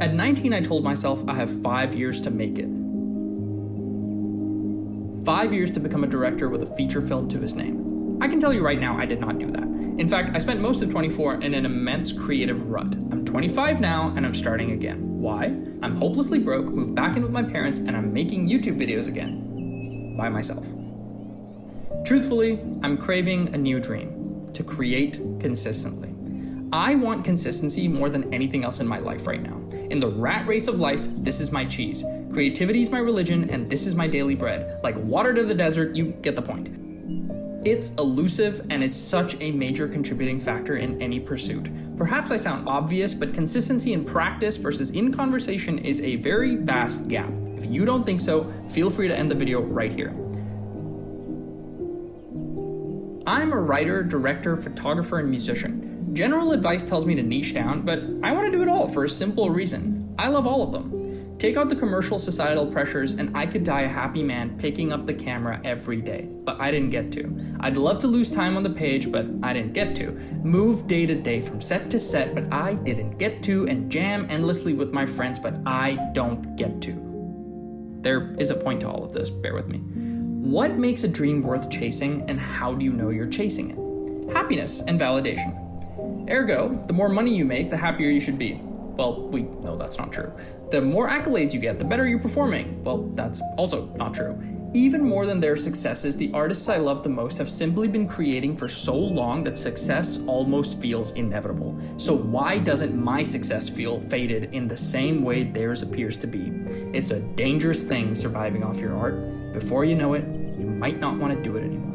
At 19, I told myself I have 5 years to make it. 5 years to become a director with a feature film to his name. I can tell you right now, I did not do that. In fact, I spent most of 24 in an immense creative rut. I'm 25 now, and I'm starting again. Why? I'm hopelessly broke, moved back in with my parents, and I'm making YouTube videos again. By myself. Truthfully, I'm craving a new dream. To create consistently. I want consistency more than anything else in my life right now. In the rat race of life, this is my cheese. Creativity is my religion, and this is my daily bread. Like water to the desert, you get the point. It's elusive, and it's such a major contributing factor in any pursuit. Perhaps I sound obvious, but consistency in practice versus in conversation is a very vast gap. If you don't think so, feel free to end the video right here. I'm a writer, director, photographer, and musician. General advice tells me to niche down, but I want to do it all for a simple reason. I love all of them. Take out the commercial societal pressures and I could die a happy man picking up the camera every day, but I didn't get to. I'd love to lose time on the page, but I didn't get to. Move day to day from set to set, but I didn't get to, and jam endlessly with my friends, but I don't get to. There is a point to all of this, bear with me. What makes a dream worth chasing, and how do you know you're chasing it? Happiness and validation. Ergo, the more money you make, the happier you should be. Well, we know that's not true. The more accolades you get, the better you're performing. Well, that's also not true. Even more than their successes, the artists I love the most have simply been creating for so long that success almost feels inevitable. So why doesn't my success feel fated in the same way theirs appears to be? It's a dangerous thing surviving off your art. Before you know it, you might not want to do it anymore.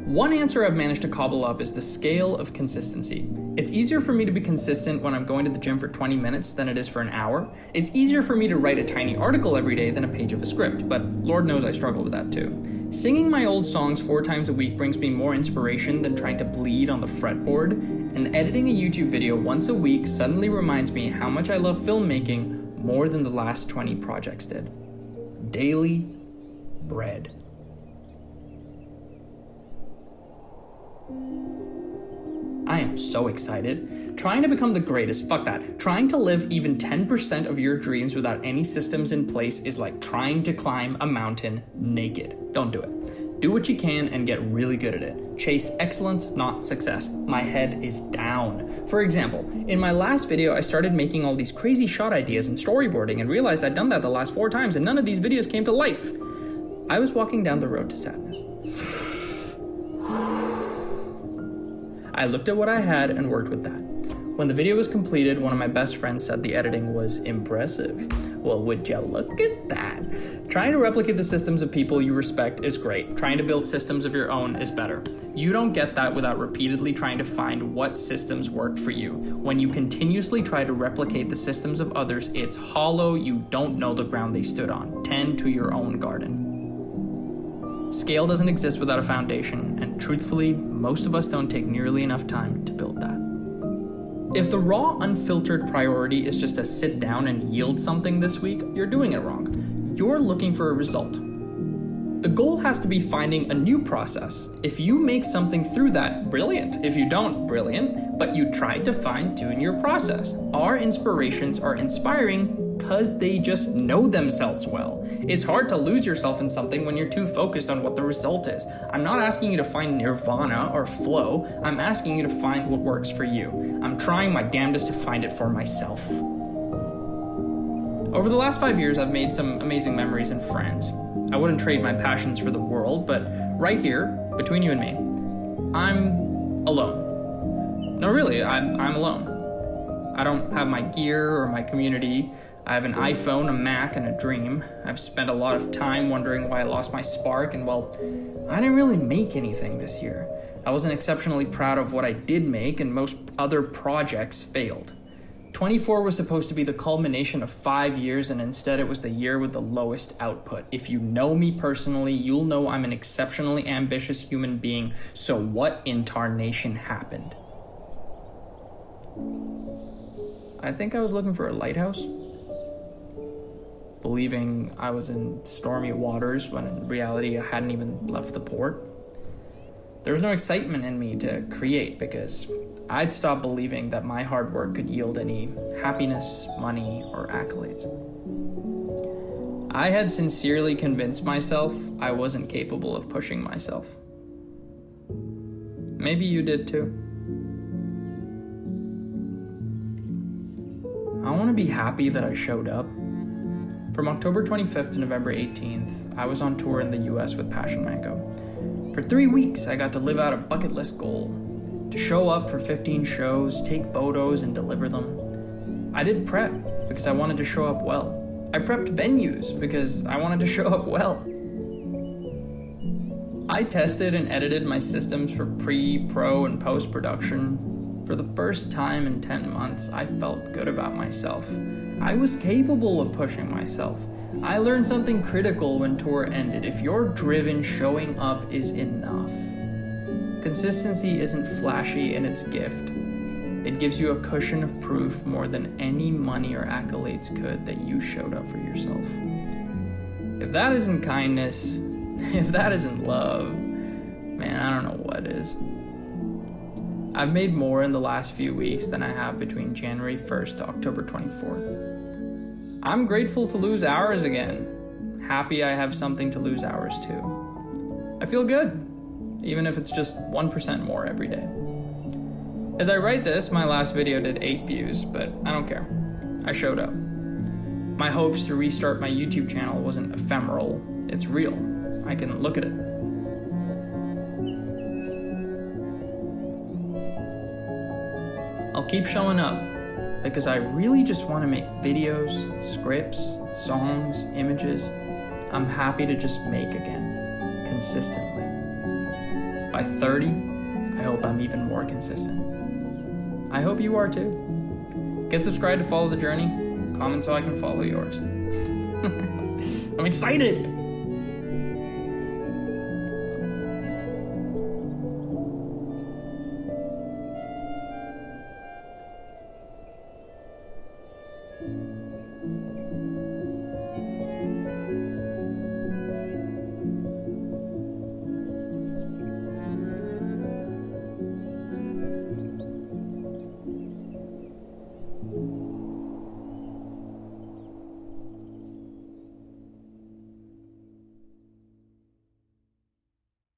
One answer I've managed to cobble up is the scale of consistency. It's easier for me to be consistent when I'm going to the gym for 20 minutes than it is for an hour. It's easier for me to write a tiny article every day than a page of a script, but Lord knows I struggle with that too. Singing my old songs 4 times a week brings me more inspiration than trying to bleed on the fretboard, and editing a YouTube video once a week suddenly reminds me how much I love filmmaking more than the last 20 projects did. Daily bread. I am so excited. Trying to become the greatest, fuck that. Trying to live even 10% of your dreams without any systems in place is like trying to climb a mountain naked. Don't do it. Do what you can and get really good at it. Chase excellence, not success. My head is down. For example, in my last video, I started making all these crazy shot ideas and storyboarding and realized I'd done that the last 4 times and none of these videos came to life. I was walking down the road to sadness. I looked at what I had and worked with that. When the video was completed, one of my best friends said the editing was impressive. Well, would you look at that? Trying to replicate the systems of people you respect is great. Trying to build systems of your own is better. You don't get that without repeatedly trying to find what systems work for you. When you continuously try to replicate the systems of others, it's hollow. You don't know the ground they stood on. Tend to your own garden. Scale doesn't exist without a foundation, and truthfully, most of us don't take nearly enough time to build that. If the raw, unfiltered priority is just to sit down and yield something this week, you're doing it wrong. You're looking for a result. The goal has to be finding a new process. If you make something through that, brilliant. If you don't, brilliant. But you tried to fine-tune your process. Our inspirations are inspiring because they just know themselves well. It's hard to lose yourself in something when you're too focused on what the result is. I'm not asking you to find nirvana or flow. I'm asking you to find what works for you. I'm trying my damnedest to find it for myself. Over the last 5 years, I've made some amazing memories and friends. I wouldn't trade my passions for the world, but right here, between you and me, I'm alone. No, really, I'm alone. I don't have my gear or my community. I have an iPhone, a Mac, and a dream. I've spent a lot of time wondering why I lost my spark, and well, I didn't really make anything this year. I wasn't exceptionally proud of what I did make, and most other projects failed. 24 was supposed to be the culmination of 5 years, and instead it was the year with the lowest output. If you know me personally, you'll know I'm an exceptionally ambitious human being, so what in tarnation happened? I think I was looking for a lighthouse, believing I was in stormy waters when in reality I hadn't even left the port. There was no excitement in me to create because I'd stopped believing that my hard work could yield any happiness, money, or accolades. I had sincerely convinced myself I wasn't capable of pushing myself. Maybe you did too. I want to be happy that I showed up. From October 25th to November 18th, I was on tour in the US with Passion Mango. For 3 weeks, I got to live out a bucket list goal, to show up for 15 shows, take photos, and deliver them. I did prep because I wanted to show up well. I prepped venues because I wanted to show up well. I tested and edited my systems for pre, pro, and post-production. For the first time in 10 months, I felt good about myself. I was capable of pushing myself. I learned something critical when tour ended. If you're driven, showing up is enough. Consistency isn't flashy in its gift. It gives you a cushion of proof more than any money or accolades could that you showed up for yourself. If that isn't kindness, if that isn't love, man, I don't know what is. I've made more in the last few weeks than I have between January 1st to October 24th. I'm grateful to lose hours again. Happy I have something to lose hours to. I feel good, even if it's just 1% more every day. As I write this, my last video did 8 views, but I don't care. I showed up. My hopes to restart my YouTube channel wasn't ephemeral, it's real. I can look at it. I'll keep showing up because I really just want to make videos, scripts, songs, images I'm happy to just make again, consistently. By 30, I hope I'm even more consistent. I hope you are too. Get subscribed to follow the journey, comment so I can follow yours. I'm excited!